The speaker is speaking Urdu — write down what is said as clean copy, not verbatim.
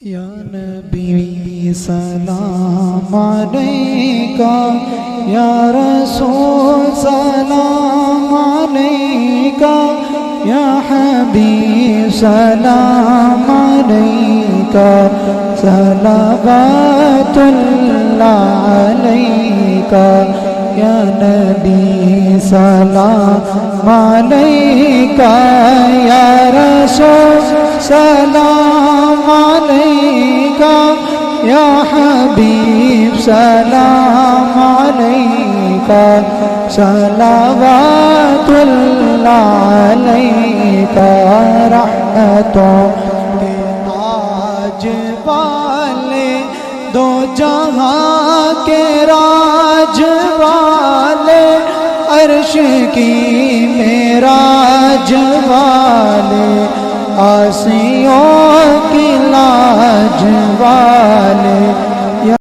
یا نبی سلام علیکہ، یا رسول سلام علیکہ، یا حبیب سلام علیکہ، صلوات اللہ علیکہ، یا نبی سلام علیکہ، یا رسول سلام علیکہ، یا حبیب سلام علیکہ، صلوات اللہ علیکہ، رحمتوں کے تاج والے، دو جہاں کے راج والے، عرش کی معراج والے، آسیوں کی لاج